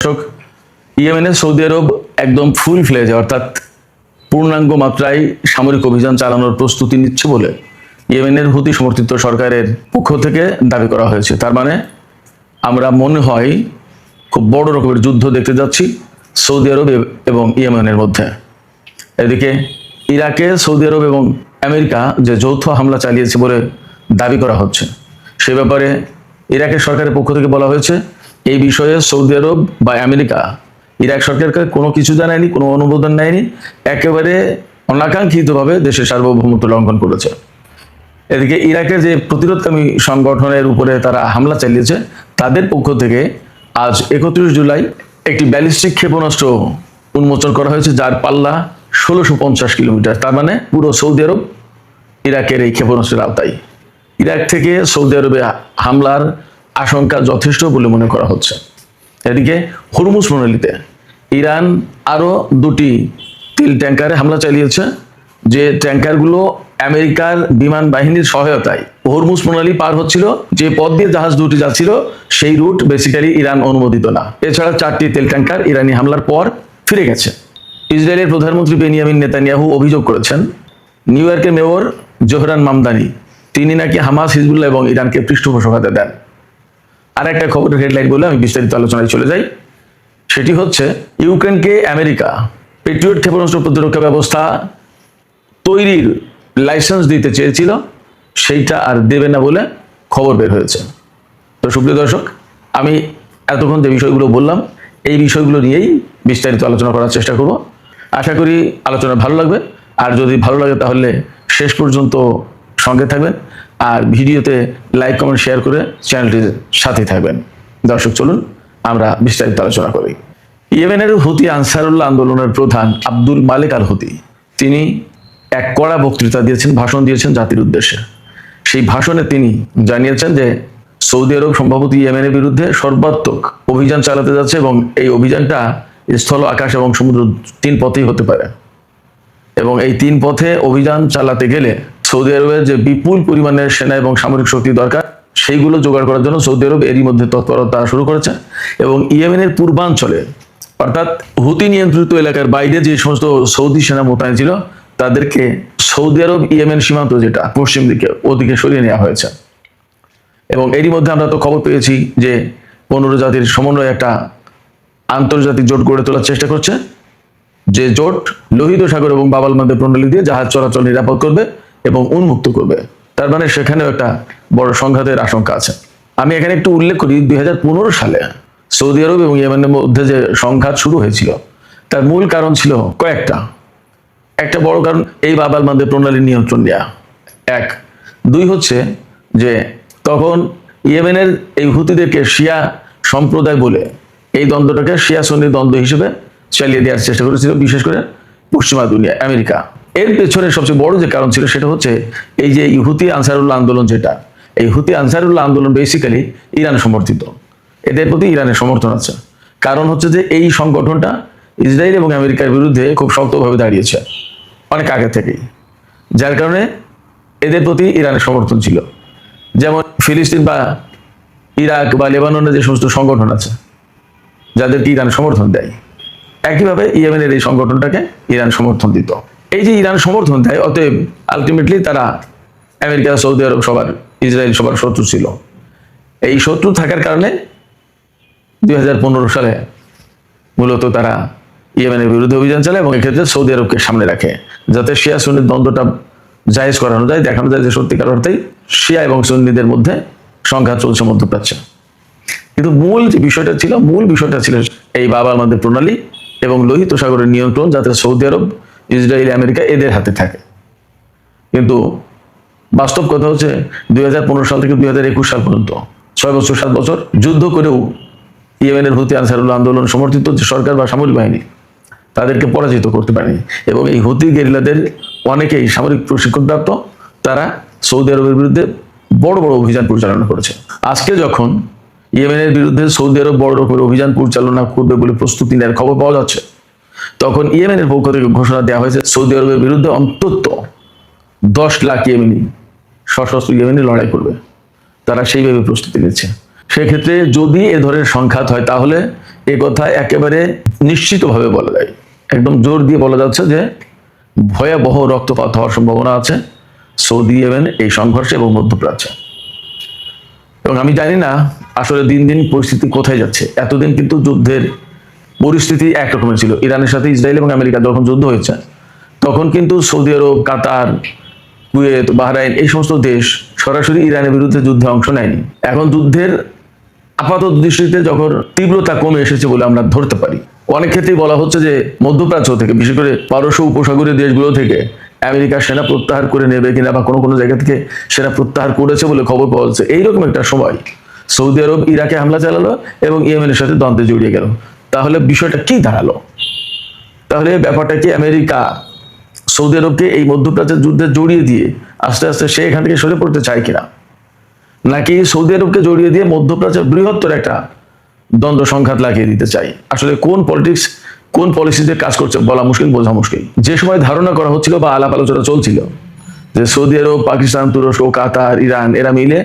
দর্শক, ইয়েমেনে সৌদি আরব একদম ফুল ফ্লেজ অর্থাৎ পূর্ণাঙ্গ মাত্রায় সামরিক অভিযান চালানোর প্রস্তুতি নিচ্ছে বলে ইয়েমেনের হুতি সমর্থিত সরকারের পক্ষ থেকে দাবি করা হয়েছে। তার মানে আমরা মনে হয় খুব বড় রকমের যুদ্ধ দেখতে যাচ্ছি সৌদি আরব এবং ইয়েমেনের মধ্যে। এদিকে ইরাকে সৌদি আরব এবং আমেরিকা যে যৌথ হামলা চালিয়েছে বলে দাবি করা হচ্ছে, সে ব্যাপারে ইরাকের সরকারের পক্ষ থেকে বলা হয়েছে এই বিষয়ে সৌদি আরব বা আমেরিকা ইরাক সরকারকে কোনো কিছু জানায়নি, কোনো অনুমোদন নেয়নি, একেবারে অনাকাঙ্ক্ষিতভাবে দেশের সার্বভৌমত্ব লঙ্ঘন করেছে। এদিকে ইরাকের যে প্রতিরোধকামী সংগঠনের উপরে তারা হামলা চালিয়েছে, তাদের পক্ষ থেকে আজ 31 জুলাই একটি ব্যালিস্টিক ক্ষেপণাস্ত্র উন্মোচন করা হয়েছে, যার পাল্লা 1650 কিলোমিটার। তার মানে পুরো সৌদি আরব ইরাকের এই ক্ষেপণাস্ত্রের আওতায়। ইরাক থেকে সৌদি আরবে হামলার আশঙ্কা যথেষ্ট বলে মনে করা হচ্ছে। এদিকে হরমুজ প্রণালীতে ইরান আরও 2টি তেল ট্যাঙ্কারে হামলা চালিয়েছে, যে ট্যাঙ্কারগুলো আমেরিকার বিমান বাহিনীর সহায়তায় হরমুজ প্রণালী পার হচ্ছিল। যে পথ দিয়ে জাহাজ দুটি যাচ্ছিল সেই রুট বেসিক্যালি ইরান অনুমোদিত না। এছাড়া 4টি তেল ট্যাঙ্কার ইরানি হামলার পর ফিরে গেছে। ইসরায়েলের প্রধানমন্ত্রী বেনিয়ামিন নেতানিয়াহু অভিযোগ করেছেন নিউ ইয়র্কের মেয়র জোহরান মামদানি তিনি নাকি হামাস, হিজবুল্লাহ এবং ইরানকে পৃষ্ঠপোষকতা দেন। আর একটা খবরের হেডলাইন বলে আমি বিস্তারিত আলোচনায় চলে যাই। সেটি হচ্ছে ইউক্রেনকে আমেরিকা পেট্রিয়ট ক্ষেপণাস্ত্র প্রতিরক্ষা ব্যবস্থা তৈরির লাইসেন্স দিতে চেয়েছিল, সেইটা আর দেবে না বলে খবর বের হয়েছে। তো সুপ্রিয় দর্শক, আমি এতক্ষণ যে বিষয়গুলো বললাম এই বিষয়গুলো নিয়েই বিস্তারিত আলোচনা করার চেষ্টা করব। আশা করি আলোচনা ভালো লাগবে, আর যদি ভালো লাগে তাহলে শেষ পর্যন্ত সঙ্গে থাকবেন, আর ভিডিওতে লাইক, কমেন্ট, শেয়ার করে চ্যানেলটির সাথে থাকবেন। দর্শক, চলুন আমরা বিস্তারিত আলোচনা করি। ইয়েমেনের হুতি আনসারুল্লাহ আন্দোলনের প্রধান আব্দুল মালেক আল হুতি তিনি এক কড়া বক্তৃতা দিয়েছেন, ভাষণ দিয়েছেন জাতির উদ্দেশ্যে। সেই ভাষণে তিনি জানিয়েছেন যে সৌদি আরব সম্ভবত ইয়েমেনের বিরুদ্ধে সর্বাত্মক অভিযান চালাতে যাচ্ছে, এবং এই অভিযানটা স্থল, আকাশ এবং সমুদ্র 3 পথেই হতে পারে। এবং এই 3 পথে অভিযান চালাতে গেলে সৌদি আরবের যে বিপুল পরিমাণের সেনা এবং সামরিক শক্তি দরকার, সেইগুলো জোগাড় করার জন্য সৌদি আরব এরই মধ্যে তৎপরতা শুরু করেছে। এবং ইয়েমেনের পূর্বাঞ্চলে অর্থাৎ হুতি নিয়ন্ত্রিত এলাকার বাইরে যে সমস্ত সৌদি সেনা মোতায়েন ছিল, তাদেরকে সৌদি আরব ইয়েমেন সীমান্ত যেটা পশ্চিম দিকে, ওদিকে সরিয়ে নেওয়া হয়েছে। এবং এরই মধ্যে আমরা তো খবর পেয়েছি যে 15 জাতির সমন্বয়ে একটা আন্তর্জাতিক জোট গড়ে তোলার চেষ্টা করছে, যে জোট লোহিত সাগর এবং বাব আল মান্দেব প্রণালী দিয়ে জাহাজ চলাচল নিরাপদ করবে এবং উন্মুক্ত করবে। তার মানে সেখানেও একটা বড় সংঘাতের আশঙ্কা আছে। আমি এখানে একটু উল্লেখ করি, 2015 সালে সৌদি আরব এবং ইয়েমেনের মধ্যে যে সংঘাত শুরু হয়েছিল, তার মূল কারণ ছিল কয়েকটা। একটা বড় কারণ এই বাব আল মান্দেব প্রণালীর নিয়ন্ত্রণ নেওয়া, 1। 2 হচ্ছে যে তখন ইয়েমেনের এই হুতিদেরকে শিয়া সম্প্রদায় বলে এই দ্বন্দ্বটাকে শিয়া সুন্নি দ্বন্দ্ব হিসেবে চালিয়ে দেওয়ার চেষ্টা করেছিল, বিশেষ করে পশ্চিমা দুনিয়া, আমেরিকা। এর পেছনে সবচেয়ে বড় যে কারণ ছিল সেটা হচ্ছে এই যে হুতি আনসারুল্লাহ আন্দোলন, যেটা এই হুতি আনসারুল্লাহ আন্দোলন বেসিক্যালি ইরান সমর্থিত। এদের প্রতি ইরানের সমর্থন আছে। কারণ হচ্ছে যে এই সংগঠনটা ইসরায়েল এবং আমেরিকার বিরুদ্ধে খুব শক্তভাবে দাঁড়িয়েছে অনেক আগে থেকেই, যার কারণে এদের প্রতি ইরানের সমর্থন ছিল। যেমন ফিলিস্তিন বা ইরাক বা লেবাননের যে সমস্ত সংগঠন আছে যাদেরকে ইরান সমর্থন দেয়, একইভাবে ইয়েমেনের এই সংগঠনটাকে ইরান সমর্থন দিত। এই যে ইরান সমর্থন দেয়, অতএব আলটিমেটলি তারা আমেরিকা, সৌদি আরব সবার, ইসরায়েল সবার শত্রু ছিল। এই শত্রু থাকার কারণে 2015 সালে মূলত তারা ইয়েমেনের বিরুদ্ধে অভিযান চালায়, এবং এক্ষেত্রে সৌদি আরবকে সামনে রাখে, যাতে শিয়া সুন্নির দ্বন্দ্বটা জায়েজ করানো যায়, দেখানো যায় যে সত্যিকার অর্থেই শিয়া এবং সুন্নিদের মধ্যে সংঘাত চলছে মধ্যপ্রাচ্যে। কিন্তু মূল বিষয়টা ছিল এই বাব আল মান্দেব প্রণালী এবং লোহিত সাগরের নিয়ন্ত্রণ, যাতে সৌদি আরব, ইসরায়েল, আমেরিকা এদের হাতে থাকে। কিন্তু বাস্তব কথা হচ্ছে 2015 সাল থেকে 2021 সাল পর্যন্ত 6 বছর 7 বছর যুদ্ধ করেও ইয়েমেনের হুতি আনসারুল্লাহ আন্দোলন সমর্থিত যে সরকার বা সামরিক বাহিনী তাদেরকে পরাজিত করতে পারেনি। এবং এই হুতি গেরিলাদের অনেকেই সামরিক প্রশিক্ষণপ্রাপ্ত, তারা সৌদি আরবের বিরুদ্ধে বড় বড় অভিযান পরিচালনা করেছে। আজকে যখন ইয়েমেনের বিরুদ্ধে সৌদি আরব বড় রকমের অভিযান পরিচালনা করবে বলে প্রস্তুতি নেওয়ার খবর পাওয়া যাচ্ছে, তখন ইয়েমেনের পক্ষ থেকে ঘোষণা দেওয়া হয়েছে সৌদি আরবের বিরুদ্ধে অন্তত 10 লাখ ইয়েমেনি সশস্ত্র ইয়েমেনি লড়াই করবে। তারা সেইভাবে প্রস্তুতি নিচ্ছে। সেক্ষেত্রে যদি এ ধরনের সংঘাত হয়, তাহলে এ কথা একেবারে নিশ্চিতভাবে বলা যায়, একদম জোর দিয়ে বলা যাচ্ছে যে ভয়াবহ রক্তপাত হওয়ার সম্ভাবনা আছে সৌদি ইয়েমেন এই সংঘর্ষে এবং মধ্যপ্রাচ্যে। এবং আমি জানি না আসলে দিন দিন পরিস্থিতি কোথায় যাচ্ছে। এতদিন কিন্তু যুদ্ধের পরিস্থিতি একরকমের ছিল। ইরানের সাথে ইসরায়েল এবং আমেরিকা যখন যুদ্ধ হয়েছে তখন কিন্তু সৌদি আরব, কাতার, কুয়েত, বাহরাইন এই সমস্ত দেশ সরাসরি ইরানের বিরুদ্ধে যুদ্ধে অংশ নেয়নি। এখন যুদ্ধের আপাতত দৃষ্টিতে যখন তীব্রতা কমে এসেছে বলে আমরা ধরতে পারি। অনেক ক্ষেত্রেই বলা হচ্ছে যে মধ্যপ্রাচ্য থেকে, বিশেষ করে পারস্য উপসাগরীয় দেশগুলো থেকে আমেরিকা সেনা প্রত্যাহার করে নেবে কিনা, বা কোনো কোনো জায়গা থেকে সেনা প্রত্যাহার করেছে বলে খবর পাওয়া যাচ্ছে। এইরকম একটা সময় সৌদি আরব ইরাকে হামলা চালালো এবং ইয়েমেনের সাথে দ্বন্দ্বে জড়িয়ে গেল। তাহলে বিষয়টা কি দাঁড়ালো? তাহলে ব্যাপারটা কি আমেরিকা সৌদি আরবকে এই মধ্যপ্রাচ্যের যুদ্ধে জড়িয়ে দিয়ে আস্তে আস্তে সে এখান থেকে সরে পড়তে চায় কিনা, নাকি সৌদি আরবকে জড়িয়ে দিয়ে মধ্যপ্রাচ্যের বৃহত্তর একটা দ্বন্দ্ব সংঘাত লাগিয়ে দিতে চাই? আসলে কোন পলিটিক্স, কোন পলিসিতে কাজ করছে বলা মুশকিল, বোঝা মুশকিল। যে সময় ধারণা করা হচ্ছিল বা আলাপ আলোচনা চলছিল যে সৌদি আরব, পাকিস্তান, তুরস্ক, কাতার, ইরান এরা মিলে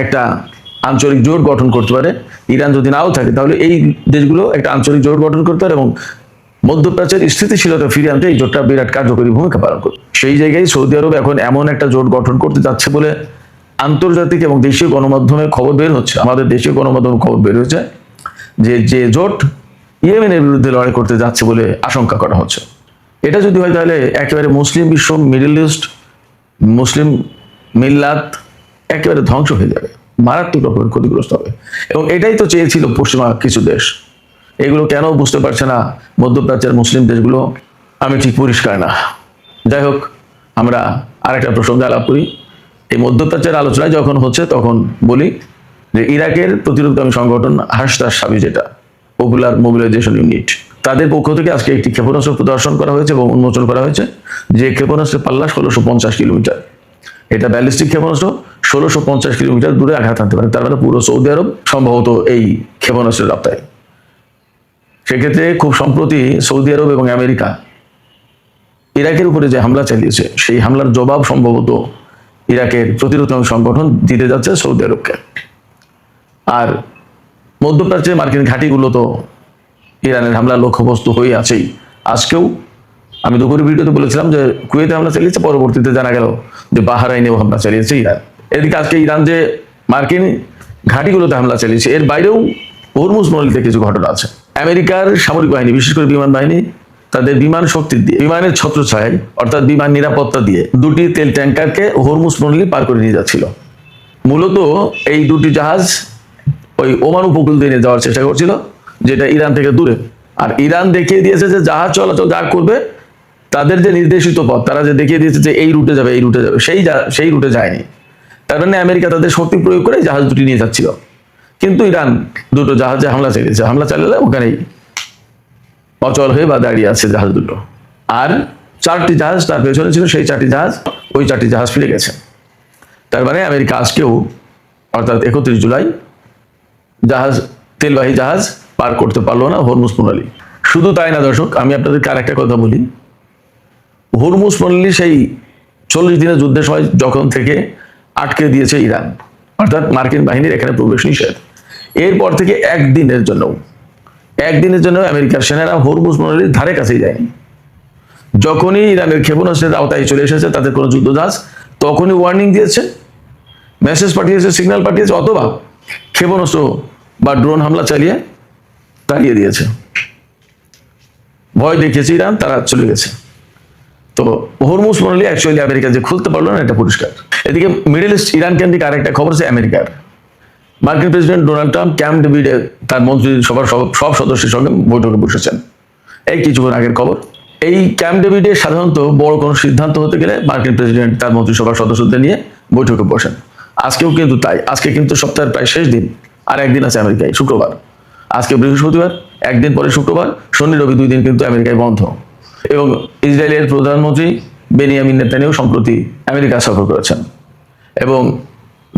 একটা আঞ্চলিক জোট গঠন করতে পারে, ইরান যদি নাও থাকে তাহলে এই দেশগুলো একটা আঞ্চলিক জোট গঠন করতে পারে এবং মধ্যপ্রাচ্যের স্থিতিশীলতা ফিরিয়ে আনতে এই জোটটা বিরাট কার্যকরী ভূমিকা পালন করবে। সেই জায়গায় সৌদি আরব এখন এমন একটা জোট গঠন করতে যাচ্ছে বলে আন্তর্জাতিক এবং দেশীয় গণমাধ্যমে খবর বের হচ্ছে। আমাদের দেশীয় গণমাধ্যমে খবর বের হচ্ছে যে জোট ইয়েমেনের বিরুদ্ধে লড়াই করতে যাচ্ছে বলে আশঙ্কা করা হচ্ছে। এটা যদি হয় তাহলে একেবারে মুসলিম বিশ্ব, মিডল ইস্ট, মুসলিম মিল্লাত একেবারে ধ্বংস হয়ে যাবে, মারাত্মক রকমের ক্ষতিগ্রস্ত হবে। এবং এটাই তো চেয়েছিল পশ্চিমা কিছু দেশ। এগুলো কেন বুঝতে পারছে না মধ্যপ্রাচ্যের মুসলিম দেশগুলো, আমি ঠিক পরিষ্কার না। যাই হোক, আমরা আরেকটা প্রসঙ্গে আলাপ করি। এই মধ্যপ্রাচ্যের আলোচনায় যখন হচ্ছে তখন বলি যে ইরাকের প্রতিরোধকামী সংগঠন হাসদার সাবি, যেটা পপুলার মোবিলাইজেশন ইউনিট, তাদের পক্ষ থেকে আজকে একটি ক্ষেপণাস্ত্র প্রদর্শন করা হয়েছে এবং উন্মোচন করা হয়েছে, যে ক্ষেপণাস্ত্রের পাল্লা 1650 কিলোমিটার। এটা ব্যালিস্টিক ক্ষেপণাস্ত্র, 1650 কিলোমিটার দূরে আঘাত আনতে পারে। তার মানে পুরো সৌদি আরব সম্ভবত এই ক্ষেপণাস্ত্রের আওতায়। সেক্ষেত্রে খুব সম্প্রতি সৌদি আরব এবং আমেরিকা ইরাকের উপরে যে হামলা চালিয়েছে, সেই হামলার জবাব সম্ভবত ইরাকের প্রতিরোধকামী সংগঠন দিতে যাচ্ছে সৌদি আরবকে। আর মধ্যপ্রাচ্যে মার্কিন ঘাঁটিগুলো তো ইরানের হামলার লক্ষ্যবস্তু হয়ে আছেই। আজকেও আমি দুপুরের ভিডিওতে বলেছিলাম যে কুয়েতে হামলা চালিয়েছে, পরবর্তীতে জানা গেল যে বাহরাইনেও হামলা চালিয়েছে ইরান। এদিকে আজকে ইরান যে মার্কিন ঘাঁটিগুলোতে হামলা চালিয়েছে, এর বাইরেও হরমুজ নদীতে কিছু ঘটনা আছে। আমেরিকার সামরিক বাহিনী, বিশেষ করে বিমান বাহিনী, তাদের বিমান শক্তি দিয়ে, বিমানের ছত্রছায়ায় অর্থাৎ বিমান নিরাপত্তা দিয়ে দুটি তেল ট্যাঙ্কারকে হরমুজ নদী পার করে নিয়ে যাচ্ছিল। মূলত এই দুটি জাহাজ ওই ওমান উপকূল দিয়ে নিয়ে যাওয়ার চেষ্টা করছিল, যেটা ইরান থেকে দূরে। আর ইরান দেখিয়ে দিয়েছে যে জাহাজ চলাচল যা করবে, তাদের যে নির্দেশিত পথ, তারা যে দেখিয়ে দিয়েছে যে এই রুটে যাবে, এই রুটে যাবে, সেই রুটে যায়নি। তার মানে আমেরিকা তাদের শক্তি প্রয়োগ করে জাহাজ দুটি নিয়ে যাচ্ছিল। কিন্তু ইরান দুটো জাহাজে হামলা চালিয়েছে। হামলা চালালে ওখানেই অচল হয়ে বা দাঁড়িয়ে আছে জাহাজ দুটো। আর 4টি জাহাজ তার পেছনে ছিল, সেই 4টি জাহাজ, ওই 4টি জাহাজ ফিরে গেছে। তার মানে আমেরিকা আজকেও অর্থাৎ 31 জুলাই তেলবাহী জাহাজ পার করতে পারলো না হরমুজ প্রণালী। শুধু তাই না দর্শক, আমি আপনাদেরকে আর একটা কথা বলি। হরমুজ প্রণালী সেই 40 দিনের যুদ্ধের সময় যখন থেকে আটকে দিয়েছে ইরান, অর্থাৎ মার্কিন বাহিনীর এখানে প্রবেশ নিষেধ। এরপর থেকে একদিনের জন্য আমেরিকার সেনারা হরমুজ প্রণালীর ধারে কাছেই যায়নি। যখনই ইরানের ক্ষেপণাস্ত্রের আওতায় চলে এসেছে তাদের কোনো যুদ্ধজাহাজ, তখনই ওয়ার্নিং দিয়েছে, মেসেজ পাঠিয়েছে, সিগন্যাল পাঠিয়েছে, অথবা ক্ষেপণাস্ত্র বা ড্রোন হামলা চালিয়ে তাড়িয়ে দিয়েছে। ভয় দেখিয়েছে ইরান, তারা চলে গেছে। তো হরমুজ প্রণালী অ্যাকচুয়ালি আমেরিকা যে খুলতে পারলো না, এটা পরিষ্কার। এদিকে মিডল ইস্ট ইরান কেন্দ্রিক আরেকটা খবর আছে আমেরিকার। মার্কিন প্রেসিডেন্ট ডোনাল্ড ট্রাম্প ক্যাম্প ডেভিডে তার মন্ত্রিসভার সব সদস্যের সঙ্গে বৈঠকে বসেছেন। এই কিছুক্ষণ আগের খবর। এই ক্যাম্প ডেভিডে সাধারণত বড় কোনো সিদ্ধান্ত হতে গেলে মার্কিন প্রেসিডেন্ট তার মন্ত্রিসভার সদস্যদের নিয়ে বৈঠকে বসেন। আজকেও কিন্তু তাই। আজকে কিন্তু সপ্তাহের প্রায় শেষ দিন, আর একদিন আছে আমেরিকায়, শুক্রবার। আজকে বৃহস্পতিবার, একদিন পরে শুক্রবার, শনি রবি 2 দিন কিন্তু আমেরিকায় বন্ধ। এবং ইসরায়েলের প্রধানমন্ত্রী বেনিয়ামিন নেতানিয়াহু সম্প্রতি আমেরিকা সফর করেছেন এবং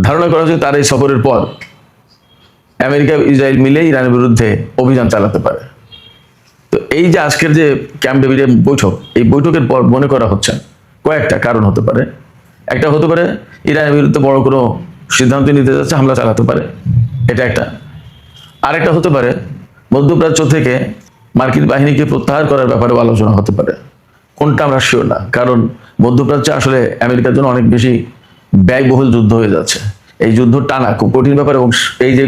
ধারণা করা হচ্ছে তার এই সফরের পর আমেরিকা ইসরায়েল মিলে ইরানের বিরুদ্ধে অভিযান চালাতে পারে। তো এই যে আজকের যে ক্যাম্প ডেভিডের বৈঠক, এই বৈঠকের পর মনে করা হচ্ছে কয়েকটা কারণ হতে পারে। একটা হতে পারে ইরানের বিরুদ্ধে বড় কোনো সিদ্ধান্ত নিতে যাচ্ছে, হামলা চালাতে পারে, এটা একটা। আরেকটা হতে পারে মধ্যপ্রাচ্য থেকে মার্কিন বাহিনীকে প্রত্যাহার করার ব্যাপারেও আলোচনা হতে পারে। কোনটা আমরা শিওর না, কারণ মধ্যপ্রাচ্যে আসলে আমেরিকার জন্য অনেক বেশি ব্যয়বহুল যুদ্ধ হয়ে যাচ্ছে। এই যুদ্ধ টানা খুব কঠিন ব্যাপার, এবং এই যে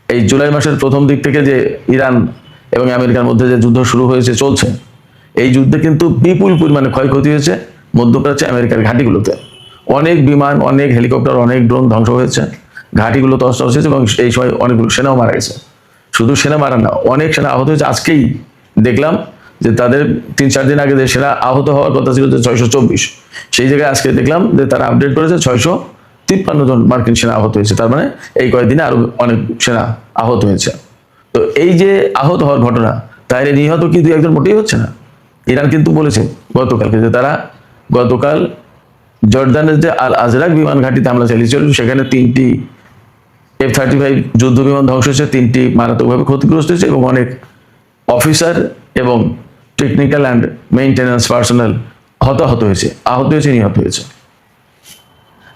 এই জুলাই মাসের প্রথম দিক থেকে যে ইরান এবং আমেরিকার মধ্যে যে যুদ্ধ শুরু হয়েছে চলছে, এই যুদ্ধে কিন্তু বিপুল পরিমাণে ক্ষয়ক্ষতি হয়েছে মধ্যপ্রাচ্যে আমেরিকার ঘাঁটিগুলোতে। অনেক বিমান, অনেক হেলিকপ্টার, অনেক ড্রোন ধ্বংস হয়েছে, ঘাঁটিগুলো তছনছ হয়েছে, এবং এই সময় অনেকগুলো সেনাও মারা গেছে। শুধু সেনা মারা না, অনেক সেনা আহত হয়েছে। আজকেই দেখলাম যে তাদের 3-4 দিন আগে যে সেনা আহত হওয়ার কথা ছিল যে 624, সেই জায়গায় আজকে দেখলাম যে তারা আপডেট করেছে 653 জন মার্কিন সেনা আহত হয়েছে। তার মানে এই কয়েকদিনে আরো অনেক সেনা আহত হয়েছে। তো এই যে আহত হওয়ার ঘটনা, তাহলে নিহত কি 2-1 মোটেই হচ্ছে না। ইরান কিন্তু বলেছে গতকালকে যে তারা গতকাল জর্দানের যে আল আজরাক বিমান ঘাঁটিতে হামলা চালিয়েছিল, সেখানে 3টি F-35 যুদ্ধ বিমান ধ্বংস হয়েছে, 3টি মারাত্মকভাবে ক্ষতিগ্রস্ত হয়েছে, এবং অনেক অফিসার এবং টেকনিক্যাল অ্যান্ড মেইনটেন্যান্স পার্সোনাল হতাহত হয়েছে, আহত হয়েছে, নিহত হয়েছে।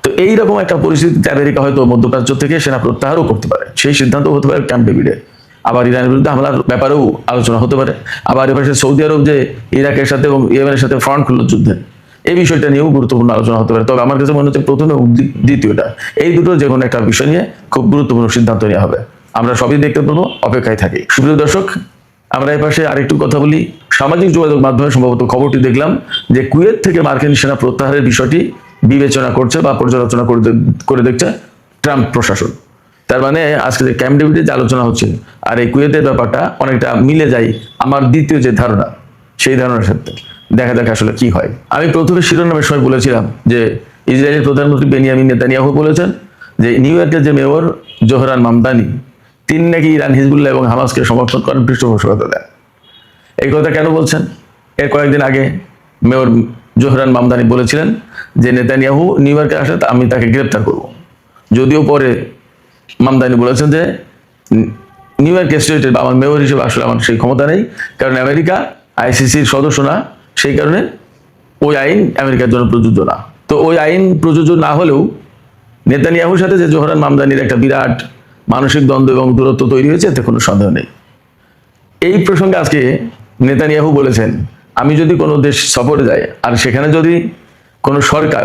তো এইরকম একটা পরিস্থিতিতে আমেরিকা হয়তো মধ্যপ্রাচ্য থেকে সেনা প্রত্যাহারও করতে পারে, সেই সিদ্ধান্ত হতে পারে ক্যাম্প ডেভিডে। আবার ইরানের বিরুদ্ধে হামলার ব্যাপারেও আলোচনা হতে পারে। আবার এপাশে সৌদি আরব যে ইরাকের সাথে এবং ইয়েমেনের সাথে ফ্রন্ট খুলল যুদ্ধে, এই বিষয়টা নিয়েও গুরুত্বপূর্ণ আলোচনা হতে পারে। তবে আমার কাছে মনে হচ্ছে প্রথমে এবং দ্বিতীয়টা, এই দুটো যে কোনো একটা বিষয় নিয়ে খুব গুরুত্বপূর্ণ সিদ্ধান্ত নেওয়া হবে। আমরা সবই দেখতে পাবো, অপেক্ষায় থাকি। সুপ্রিয় দর্শক, আমরা এই পাশে আরেকটু কথা বলি। সামাজিক যোগাযোগ মাধ্যমে সম্ভবত খবরটি দেখলাম যে কুয়েত থেকে মার্কিন সেনা প্রত্যাহারের বিষয়টি বিবেচনা করছে বা পর্যালোচনা করে দেখছে ট্রাম্প প্রশাসন। তার মানে আজকে যে ক্যাম্প ডেভিডে যে আলোচনা হচ্ছে আর এই কুয়েতের ব্যাপারটা অনেকটা মিলে যায় আমার দ্বিতীয় যে ধারণা, সেই ধারণার সাথে। দেখা যাক আসলে কি হয়। আমি প্রথমে শিরোনামের সময় বলেছিলাম যে ইসরায়েলের প্রধানমন্ত্রী বেনিয়ামিন নেতানিয়াহু বলেছেন যে নিউ ইয়র্কের যে মেয়র জোহরান মামদানি, তিনি নাকি ইরান, হিজবুল্লাহ এবং হামাসকে সমর্থন করেন, পৃষ্ঠপোষকতা দেন। এই কথা কেন বলছেন? এর কয়েকদিন আগে মেয়র জোহরান মামদানি বলেছিলেন যে নেতানিয়াহু নিউ ইয়র্কে আসলে আমি তাকে গ্রেপ্তার করব। যদিও পরে মামদানি বলেছেন যে নিউ ইয়র্ক স্টেটের বা আমার মেয়র হিসেবে আসলে আমার সেই ক্ষমতা নেই, কারণ আমেরিকা আইসিসির সদস্য না, সেই কারণে ওই আইন আমেরিকার জন্য প্রযোজ্য না। তো ওই আইন প্রযোজ্য না হলেও নেতানিয়াহুর সাথে যে জোহরান মামদানির একটা বিরাট মানসিক দ্বন্দ্ব এবং দূরত্ব তৈরি হয়েছে, এতে কোনো সন্দেহ নেই। এই প্রসঙ্গে আজকে নেতানিয়াহু বলেছেন, আমি যদি কোনো দেশ সফরে যাই আর সেখানে যদি কোনো সরকার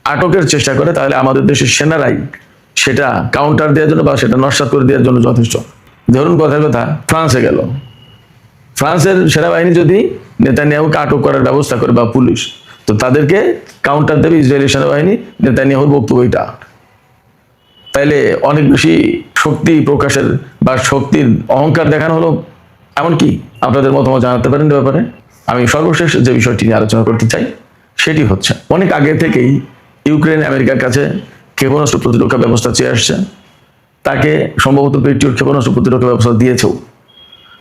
আটকের চেষ্টা করে, তাহলে আমাদের দেশের সেনারাই সেটা কাউন্টার দেওয়ার জন্য বা সেটা নস্যাৎ করে দেওয়ার জন্য যথেষ্ট। ধরুন কথার কথা, ফ্রান্সে গেল, ফ্রান্সের সেনাবাহিনী যদি নেতানিয়াহুকে আটক করার ব্যবস্থা করে বা পুলিশ, তো তাদেরকে কাউন্টার দেবে ইসরায়েলি সেনাবাহিনী। নেতানিয়াহুর বক্তব্য এটা। তাইলে অনেক বেশি শক্তি প্রকাশের বা শক্তির অহংকার দেখানো হলো, এমনকি আপনাদের মতামত জানাতে পারেন এ ব্যাপারে। আমি সর্বশেষ যে বিষয়টি নিয়ে আলোচনা করতে চাই সেটি হচ্ছে, অনেক আগে থেকেই ইউক্রেন আমেরিকার কাছে ক্ষেপণাস্ত্র প্রতিরক্ষা ব্যবস্থা চেয়ে আসছে। তাকে সম্ভবত পেট্রিয়ট ক্ষেপণাস্ত্র প্রতিরক্ষা ব্যবস্থা দিয়েছেও,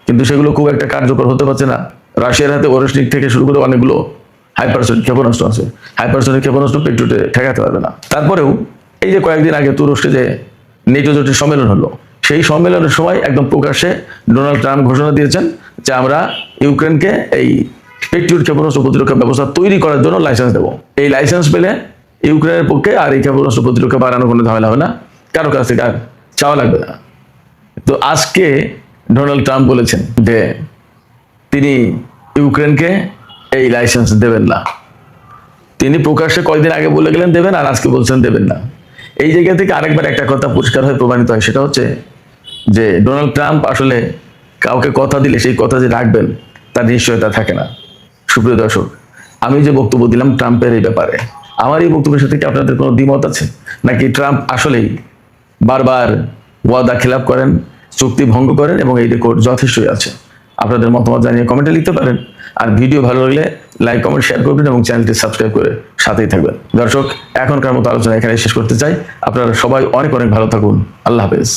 কিন্তু সেগুলো খুব একটা কার্যকর হতে পারছে না। রাশিয়ার হাতে ওরেশনিক থেকে শুরু করে অনেকগুলো হাইপারসনিক ক্ষেপণাস্ত্র আছে, হাইপারসনিক ক্ষেপণাস্ত্র পেট্রিয়টে ঠেকাতে পারবে না। তারপরেও এই যে কয়েকদিন আগে তুরস্কে যে নেটো জোটের সম্মেলন হলো, সেই সম্মেলনের সময় একদম প্রকাশ্যে ডোনাল্ড ট্রাম্প ঘোষণা দিয়েছেন যে আমরা ইউক্রেনকে এই পেট্রিয়ট ক্ষেপণাস্ত্র প্রতিরক্ষা ব্যবস্থা তৈরি করার জন্য লাইসেন্স দেবো। এই লাইসেন্স পেলে ইউক্রেনের পক্ষে আর এই ক্ষেপণাস্ত্র প্রতিরক্ষা বাড়ানো কোনো ঝামেলা হবে না, কারো কাছ থেকে আর চাওয়া লাগবে না। তো আজকে ডোনাল্ড ট্রাম্প বলেছেন যে তিনি ইউক্রেনকে এই লাইসেন্স দেবেন না। তিনি প্রকাশ্যে কয়েকদিন আগে বলে গেলেন দেবেন, আর আজকে বলছেন দেবেন না। এই জায়গা থেকে আরেকবার একটা কথা পরিষ্কার হয়ে প্রমাণিত হয়, সেটা হচ্ছে যে ডোনাল্ড ট্রাম্প আসলে কাউকে কথা দিলে সেই কথা যে রাখবেন তার নিশ্চয়তা থাকে না। সুপ্রিয় দর্শক, আমি যে বক্তব্য দিলাম ট্রাম্পের এই ব্যাপারে, আমার এই বক্তব্যের সাথে কি আপনাদের কোনো দ্বিমত আছে? নাকি ট্রাম্প আসলেই বারবার ওয়াদা খেলাপ করেন, চুক্তি ভঙ্গ করেন এবং এই রেকর্ড যথেষ্টই আছে? আপনাদের মতামত জানিয়ে কমেন্টে লিখতে পারেন। আর ভিডিও ভালো লাগলে লাইক, কমেন্ট, শেয়ার করবেন এবং চ্যানেলটি সাবস্ক্রাইব করে সাথেই থাকবেন। দর্শক, এখনকার মতো আলোচনা এখানে শেষ করতে চাই। আপনারা সবাই অনেক অনেক ভালো থাকুন। আল্লাহ হাফেজ।